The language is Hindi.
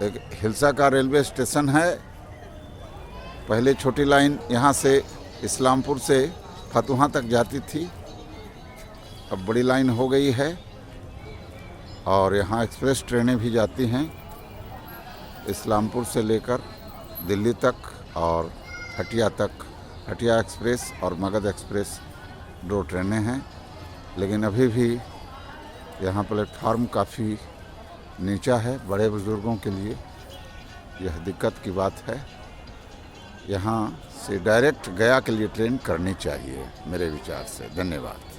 एक हिलसा का रेलवे स्टेशन है। पहले छोटी लाइन यहाँ से इस्लामपुर से फतुहा तक जाती थी, अब बड़ी लाइन हो गई है और यहाँ एक्सप्रेस ट्रेनें भी जाती हैं इस्लामपुर से लेकर दिल्ली तक और हटिया तक। हटिया एक्सप्रेस और मगध एक्सप्रेस 2 ट्रेनें हैं, लेकिन अभी भी यहाँ प्लेटफार्म काफ़ी नीचा है। बड़े बुज़ुर्गों के लिए यह दिक्कत की बात है। यहाँ से डायरेक्ट गया के लिए ट्रेन करनी चाहिए मेरे विचार से। धन्यवाद।